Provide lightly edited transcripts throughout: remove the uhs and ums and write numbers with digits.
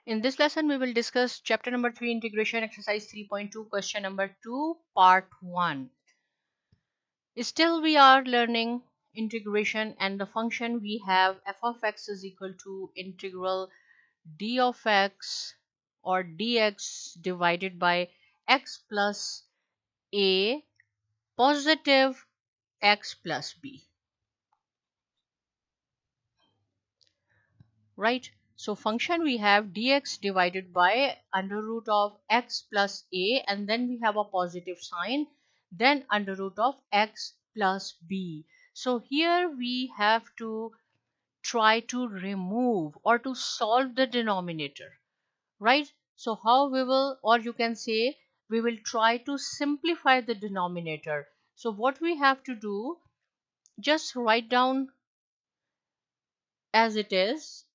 In this lesson, we will discuss chapter number 3, integration exercise 3.2, question number 2, part 1. Still, we are learning integration, and the function we have f of x is equal to integral d of x or dx divided by x plus a positive x plus b. Right? So function we have dx divided by under root of x plus a, and then we have a positive sign, then under root of x plus b. So here we have to try to remove or to solve the denominator, right? So how we will, or you can say we will try to simplify the denominator. So what we have to do, just write down as it is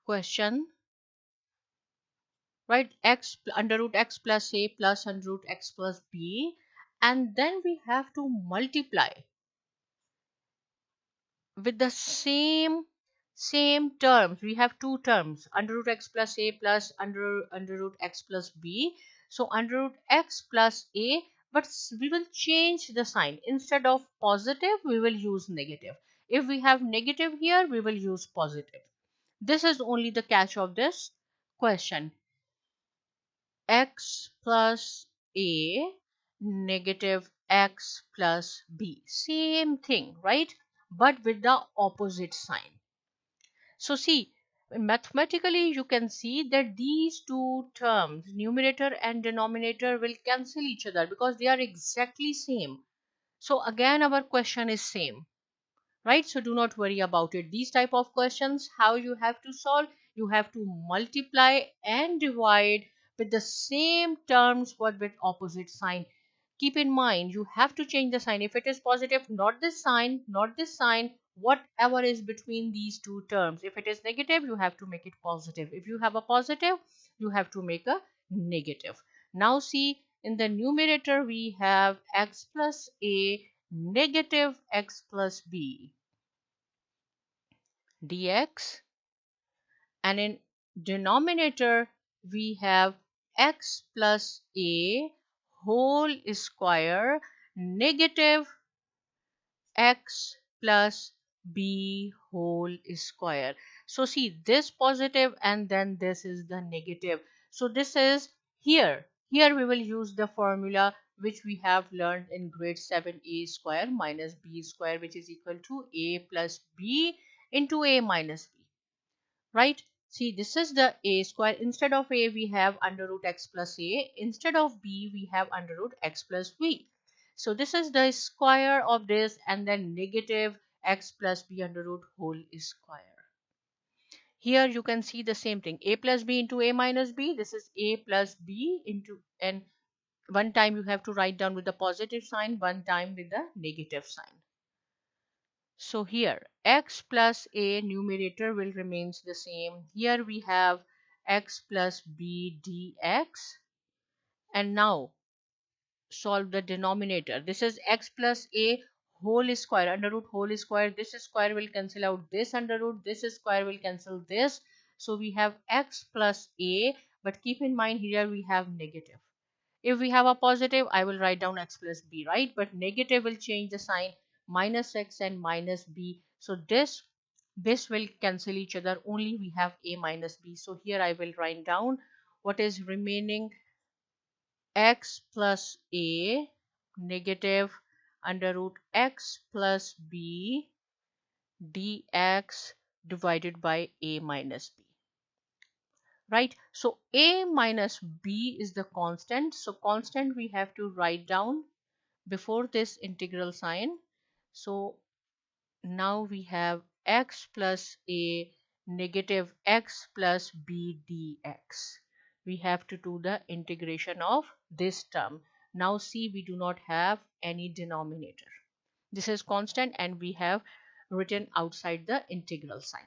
question, right? X under root x plus a plus under root x plus b, and then we have to multiply with the same terms. We have two terms, under root x plus a plus under root x plus b. So under root x plus a, but we will change the sign. Instead of positive, we will use negative. If we have negative here, we will use positive. This is only the catch of this question. X plus a negative x plus b, same thing, right? But with the opposite sign. So see, mathematically you can see that these two terms, numerator and denominator, will cancel each other because they are exactly same. So again our question is same, right? So do not worry about it. These type of questions, how you have to solve, you have to multiply and divide with the same terms but with opposite sign. Keep in mind, you have to change the sign. If it is positive, not this sign, not this sign, whatever is between these two terms. If it is negative, you have to make it positive. If you have a positive, you have to make a negative. Now see, in the numerator we have x plus a negative x plus b dx, and in denominator we have x plus a whole square negative x plus b whole square. So see, this positive and then this is the negative. So this is here we will use the formula which we have learned in grade 7, a square minus b square, which is equal to a plus b into a minus b, right? See, this is the a square. Instead of a, we have under root x plus a. Instead of b, we have under root x plus b. So this is the square of this, and then negative x plus b under root whole square. Here you can see the same thing, a plus b into a minus b. This is a plus b into, and one time you have to write down with the positive sign, one time with the negative sign. So here x plus a numerator will remains the same. Here we have x plus b dx, and now solve the denominator. This is x plus a whole square, under root whole square. This square will cancel out this under root, this square will cancel this. So we have x plus a, but keep in mind here we have negative. If we have a positive, I will write down x plus b, right? But negative will change the sign, minus x and minus b. So this will cancel each other. Only we have a minus b. So here I will write down what is remaining, x plus a negative under root x plus b dx divided by a minus b. Right? So a minus b is the constant. So constant we have to write down before this integral sign. So now we have x plus a negative x plus b dx. We have to do the integration of this term. Now see, we do not have any denominator. This is constant and we have written outside the integral sign.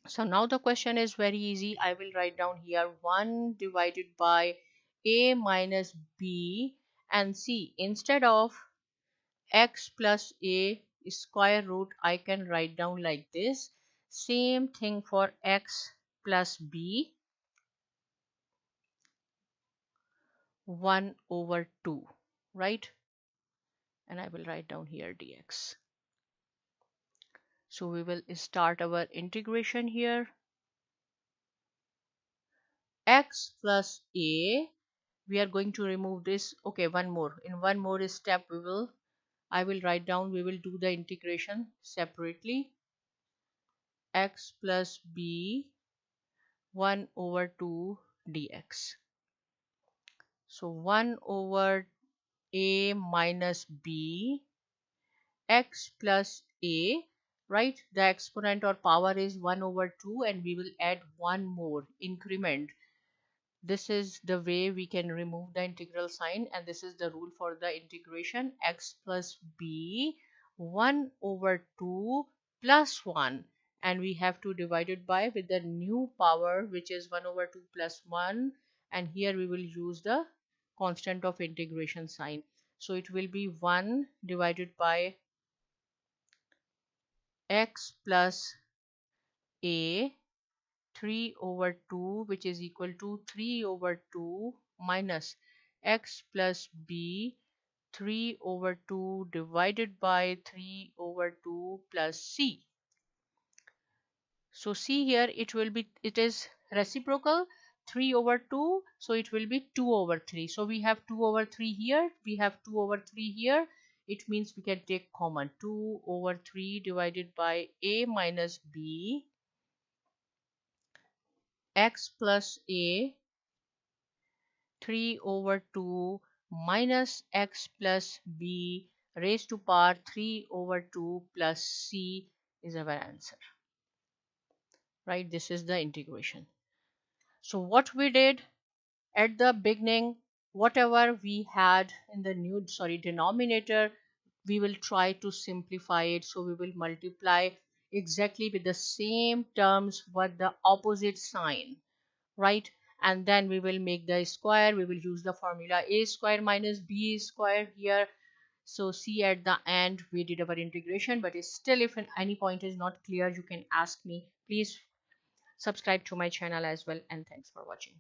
So now the question is very easy. I will write down here 1 divided by a minus b, and see, instead of x plus a square root, I can write down like this. Same thing for x plus b 1 over 2, right? And I will write down here dx. So we will start our integration here. X plus a, we are going to remove this. Okay, one more. In one more step, I will write down, we will do the integration separately. X plus b 1 over 2 dx. So 1 over a minus b x plus a, right? The exponent or power is 1 over 2 and we will add one more increment. This is the way we can remove the integral sign, and this is the rule for the integration. X plus b 1 over 2 plus 1, and we have to divide it by with the new power, which is 1 over 2 plus 1, and here we will use the constant of integration sign. So it will be 1 divided by x plus a 3 over 2, which is equal to 3 over 2 minus x plus b 3 over 2 divided by 3 over 2 plus c. So see here, it is reciprocal 3 over 2, so it will be 2 over 3. So we have 2 over 3 here, we have 2 over 3 here. It means we can take common 2 over 3 divided by a minus b x plus a 3 over 2 minus x plus b raised to power 3 over 2 plus c is our answer, right? This is the integration. So what we did at the beginning, whatever we had in the denominator, we will try to simplify it. So we will multiply exactly with the same terms but the opposite sign, right? And then we will make the square. We will use the formula a square minus b square here. So see, at the end we did our integration, but still if any point is not clear, you can ask me. Please subscribe to my channel as well, and thanks for watching.